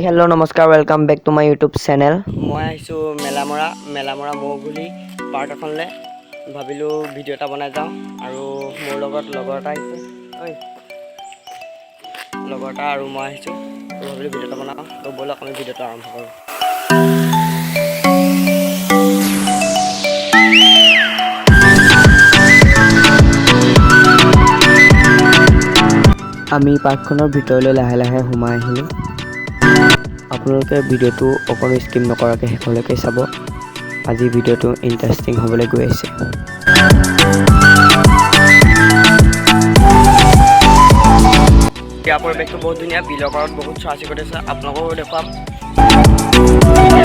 Hello नमस्कार welcome back to my YouTube channel मैं आइसो मेलामरा मौगुली पार्ट एखनले भाविलो भिडिओ এটা বনাই যাও আৰু মোৰ লগত লগৰ এটা আহিছে লগৰ এটা আৰু মই আহিছো ভাবিলো ভিডিও এটা বনাও তো বলক আমি ভিডিওটা আৰম্ভ কৰো আমি পাৰ্কখনৰ ভিতৰলৈ লাহে লাহে সোমাই আহিলো আপোনালোকে ভিডিওটো অকণো স্কিপ নকৰাকৈ শেষলৈকে চাব আজি ভিডিওটো ইন্টাৰেষ্টিং হ'বলৈ গৈ আছে ইয়াৰ পৰিৱেশটো বহুত ধুনীয়া বিলৰ পাৰত বহুত চৰাচিৰিকটি আছে আপোনালোকো দেখুৱাম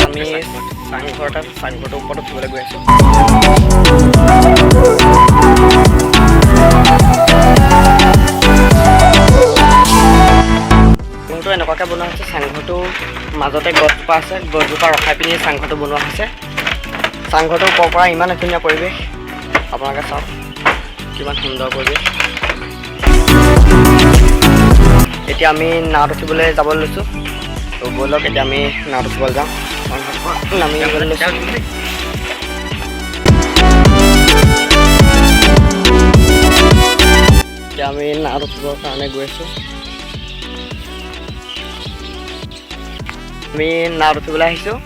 আমি চাংঘৰটোৰ ওপৰত উঠিবলৈ গৈ আছো এনেকুৱাকৈ বনোৱা হৈছে চাংঘৰটো মাজতে গছজোপা আছে গছজোপা ৰখাই পিনি চাংঘৰটো বনোৱা হৈছে চাংঘৰটোৰ ওপৰৰ পৰা ইমান ধুনীয়া পৰিৱেশ আপোনালোকে চাওক কিমান সুন্দৰ পৰিৱেশ এতিয়া আমি নাৱত উঠিবলৈ যাবলৈ লৈছোঁ তো ব'লক এতিয়া আমি নাৱত উঠিবলৈ যাওঁ নামি যাবলৈ লৈছোঁ এতিয়া আমি নাৱত উঠিবৰ কাৰণে গৈ আছোঁ আমি নাৱত উঠিবলৈ আহিছোঁ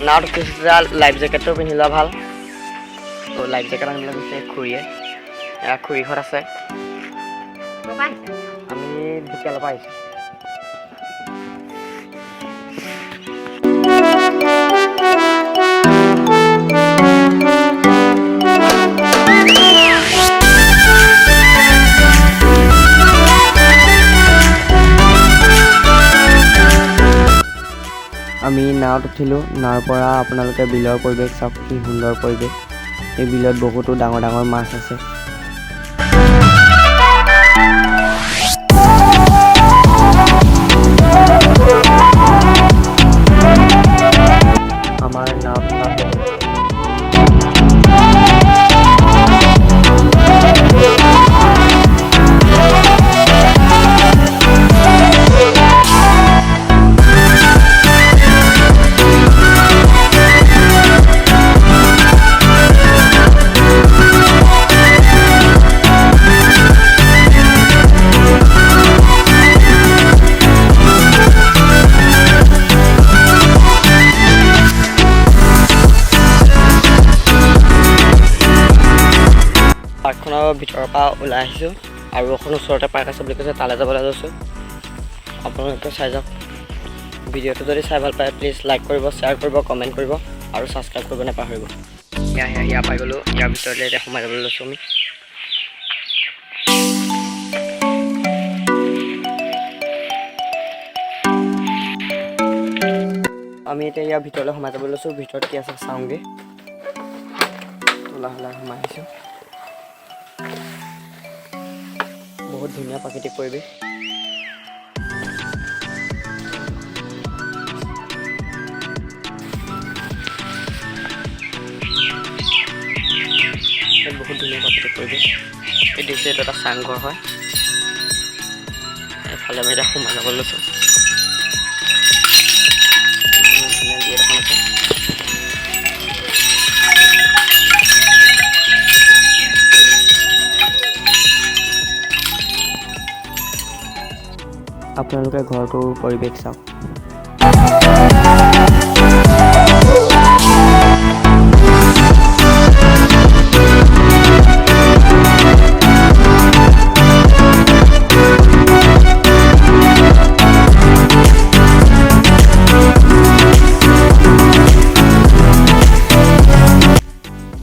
নাৱত উঠিছোঁ লাইফ জেকেটটো পিন্ধি লোৱা ভাল তো লাইফ জেকেট আনিবলৈ গৈছে খুৰীয়ে এয়া খুৰীহঁত আছে আমি ঢেকীয়ালৰ পৰা আহিছোঁ আমি নাৱত উঠিলোঁ নাৱৰ পৰা আপোনালোকে বিলৰ পৰিৱেশ চাওক কি সুন্দৰ পৰিৱেশ এই বিলত বহুতো ডাঙৰ ডাঙৰ মাছ আছে আমাৰ নাও পাৰ্কখনৰ ভিতৰৰ পৰা ওলাই আহিছোঁ আৰু এখন ওচৰতে পাৰ্ক আছে বুলি কৈছে তালৈ যাবলৈ লৈছোঁ আপোনালোকে চাই যাওক ভিডিঅ'টো যদি চাই ভাল পায় প্লিজ লাইক কৰিব শ্বেয়াৰ কৰিব কমেণ্ট কৰিব আৰু ছাবস্ক্ৰাইব কৰিব নাপাহৰিব ইয়াৰ পাই গ'লোঁ ইয়াৰ ভিতৰলৈ এতিয়া সোমাই যাবলৈ লৈছোঁ আমি এতিয়া ইয়াৰ ভিতৰলৈ সোমাই যাবলৈ লৈছোঁ ভিতৰত কি আছে চাওঁগৈ লাহে লাহে সোমাই আহিছোঁ বহুত ধুনীয়া প্ৰাকৃতিক পৰিৱেশ বহুত ধুনীয়া প্ৰাকৃতিক পৰিৱেশ এই দেখিছে এইটো এটা চাংঘৰ হয় এফালে আমি এতিয়া সোমাই যাব লৈছোঁ ধুনীয়া গেট এখন আছে আপোনালোকে ঘৰটোৰ পৰিৱেশ চাওক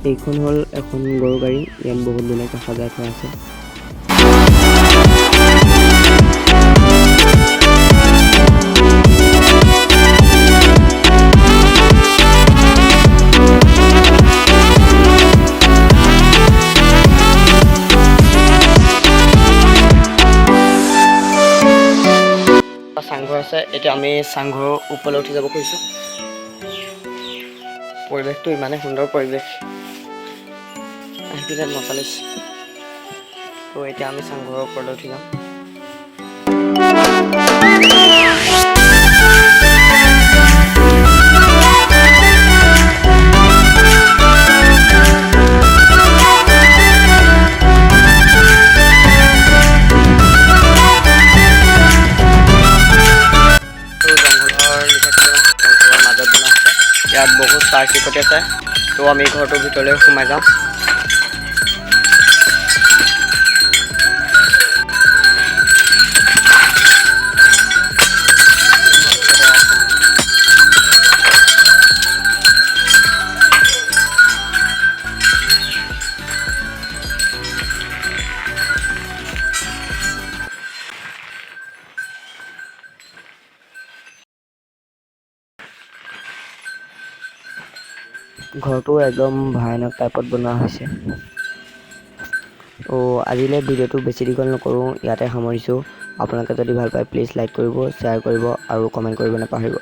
এইখন হ'ল এখন গৰু গাড়ী ইয়াত বহুত ধুনীয়াকৈ সজাই থোৱা আছে চাংঘৰ আছে এতিয়া আমি চাংঘৰৰ ওপৰলৈ উঠি যাব খুজিছোঁ পৰিৱেশটো ইমানেই সুন্দৰ পৰিৱেশ আহিলে নচালিছ তো এতিয়া আমি চাংঘৰৰ ওপৰলৈ উঠি যাম ইয়াত বহুত চাই চিকটি আছে। তো আমি ঘৰটোৰ ভিতৰলৈ সোমাই যাওঁ। ঘৰটো একদম ভয়ানক টাইপত বনোৱা হৈছে। তো আজিলৈ ভিডিঅ'টো বেছি দীঘল নকৰোঁ, ইয়াতে সামৰিছোঁ। আপোনালোকে যদি ভাল পায় প্লিজ লাইক কৰিব, শ্বেয়াৰ কৰিব আৰু কমেণ্ট কৰিব নাপাহৰিব।